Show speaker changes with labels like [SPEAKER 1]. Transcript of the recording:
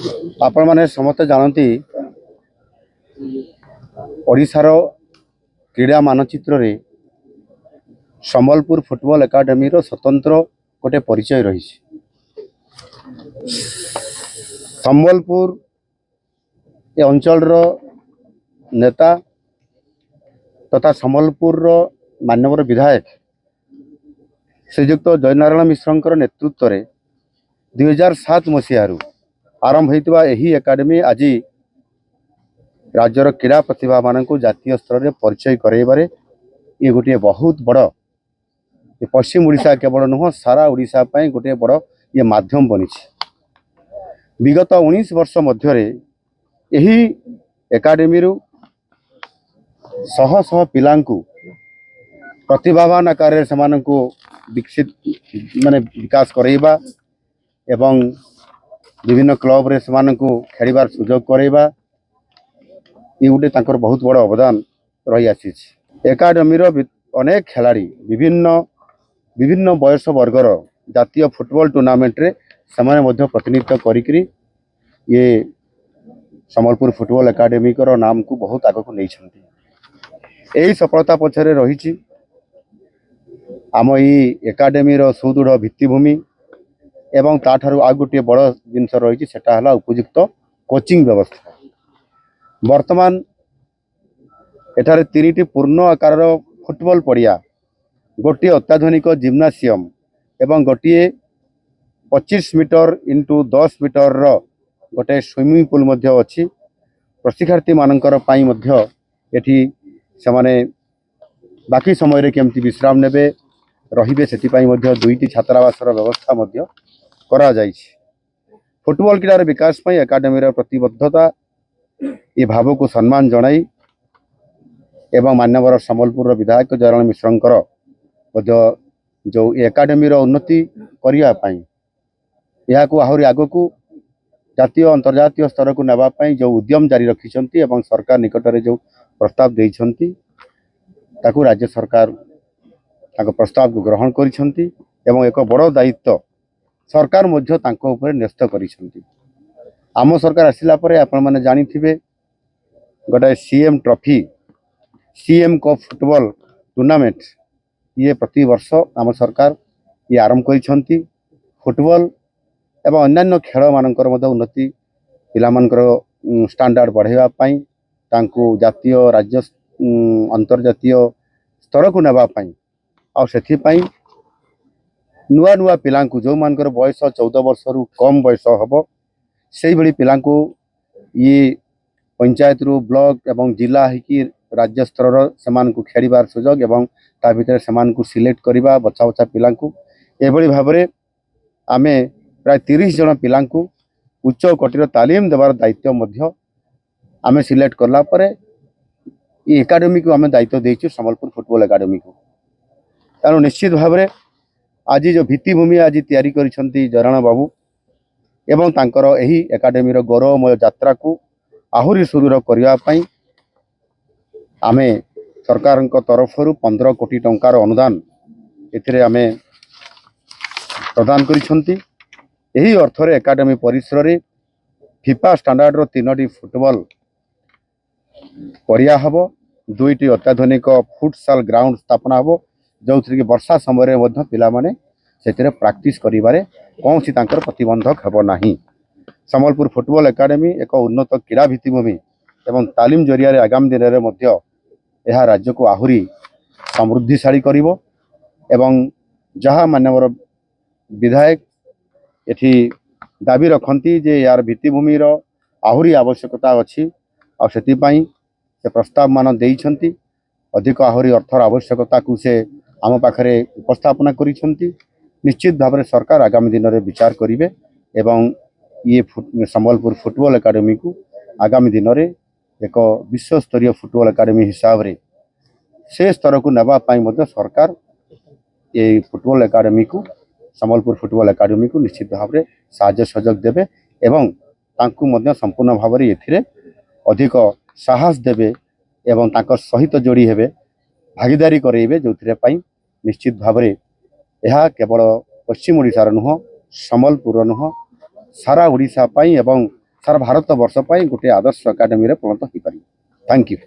[SPEAKER 1] आपण मैंने समस्ते जानती ओडिशार क्रीड़ा मानचित्र रे संबलपुर फुटबॉल एकाडेमी स्वतंत्र गोटे परिचय रही। संबलपुर ए अंचल नेता तथा संबलपुर माननीय विधायक श्रीजुक्त जयनारायण मिश्र नेतृत्व में 2007 मसीह आरंभ होता यही एकाडेमी आज राज्यर क्रीड़ा प्रतिभा मान जातीय स्तर में परिचय कराइबारे ये गोटे बहुत बड़ पश्चिम ओडिशा केवल नुह सारा ओडिशा गोटे बड़ ये माध्यम बनी। विगत 19 वर्ष मध्य यही एकाडेमी शह शह पिलांकु प्रतिभावान आकार से विकसित माने विकास कराइबा एवं विभिन्न क्लब रे से खेलिबार सुजोग कराइबा ये गोटे तांकर बहुत बड़ अवदान रही आसी। एकाडेमी अनेक खिलाड़ी विभिन्न विभिन्न बयस वर्गर जातीय फुटबॉल टूर्नामेंट रे समाने मध्य प्रतिनिधित्व करी ये संबलपुर फुटबॉल एकाडेमी नाम को बहुत आग को नहीं। यही सफलता पछरे रही आम ये एकाडेमी सुदृढ़ भित्तिभूमि एवं ताठारु आ गोटे बड़ जिनस रही सेटा उपयुक्त कोचिंग व्यवस्था। वर्तमान एठारे 3टी पूर्ण आकार फुटबॉल पड़िया गोटे अत्याधुनिक जिम्नासियम एवं गोटे 25 मीटर इंटू 10 मीटर गोटे स्विमिंग पूल मध्य अच्छी। प्रशिक्षार्थी मानकर पाई मध्य एठी समाने बाकी समय रे केमती विश्राम नेबे रहिबे सेति मध्य 2टी छात्रावासर व्यवस्था मध्य करा जाइछि। फुटबॉल क्रीडार विकास पई एकाडेमी प्रतिबद्धता ये भाव को सम्मान जनाई एवं मान्यवर संबलपुर विधायक जयनारायण मिश्र जो एकाडेमी उन्नति करने यह आहरी आग को जातीय अंतर्जातीय स्तर को नापी जो उद्यम जारी रखिंट एवं सरकार निकट में जो प्रस्ताव देइछंती ताकू राज्य सरकार प्रस्ताव को ग्रहण करिछंती एवं एक बड़ दायित्व सरकार मध्य तांको ऊपर न्यस्त करिछंती। आम सरकार आसिला परे आपण माने जानी थिबे गोटे CM trophy CM cup football tournament ये प्रति वर्ष आम सरकार ये आरंभ करिछंती। फुटबॉल एवं अन्यान्य खेल मानकर मध्य उन्नति पिलामानकर स्टैंडर्ड बढ़ाइबा पई तांको जातीय राज्य अंतर्जातीय स्तर को नेबा पई आ सेथि पई नुआ नुआ पिलांकु जो मानकर बयस 14 वर्ष रु कम बयस हबो सेही भली पिलांकु ये पंचायत रु ब्लॉक एवं जिला हिकी राज्य स्तर समान को खेलिबार सुजोग एवं ता भीतर समान को सिलेक्ट करिबा बच्चा बच्चा पिलांकु एभली भाबरे आमे प्राय 30 जन पिलांकु उच्च कोटिर तालीम देवार दायित्व मध्य आमे सिलेक्ट करला परे ये एकाडेमी को आमे दायित्व देइछु संबलपुर फुटबॉल एकाडेमी को। तानो निश्चित भाबरे आज जो भित्तिभूमि आज तैयारी करिसंती जयनारायण बाबू एवं तांकर एही एकाडेमी गौरवमय यात्रा को आहुरी सुदूर करबा पई आमे सरकार तरफ 15 कोटी टंकार अनुदान एथिरे आमे प्रदान करिसंती। यही अर्थ रे एकाडेमी परिसर रे फीफा स्टैंडर्ड रो 3टी फुटबॉल पड़िया हबो 2टी अत्याधुनिक फुटसाल ग्राउंड स्थापना हबो जो कि वर्षा समय मध्य पिला माने सेतिरे प्रैक्टिस करिबारे कौनसी तांकर प्रतिबंधक हेबो नाही। संबलपुर फुटबॉल एकाडेमी एक उन्नत क्रीड़ा भित्तिभूमि एवं तालीम जरिया रे आगामी दिन में मध्य यह राज्य को आहुरी समृद्धिशाली करिवो एवं जहाँ मान्यवर विधायक एठी दाबी रखती जे यार भित्तिभूमि आहुरी आवश्यकता अच्छी आ सेति पई से प्रस्ताव मान देइछंती अधिक आहुरी अर्थर आवश्यकता को से आम पाखरे उपस्थापना करिछंती। निश्चित भाव में सरकार आगामी दिन में विचार करिवे एवं ये संबलपुर फुटबॉल एकाडेमी को आगामी दिन में एक विश्व स्तरीय फुटबॉल एकाडेमी हिसाब रे से स्तर को नेबा पई मध्य सरकार ये फुटबॉल एकाडेमी को संबलपुर फुटबॉल एकाडेमी को निश्चित भाव में साहाय्य सहयोग देवे एवं तांकु मध्य संपूर्ण भाव में एथिरे अधिक साहस देवे एवं तांकर सहित जोड़ी हेबे भागीदारी करेइबे जो निश्चित भाव में यह केवल पश्चिम ओडिशार नुह संबलपुर नुह सारा ओडिशा पाई एवं ସାରା ଭାରତ ବର୍ଷ ପାଇଁ ଗୋଟିଏ ଆଦର୍ଶ ଏକାଡେମୀରେ ପରିଣତ ହୋଇପାରିବ। Thank you.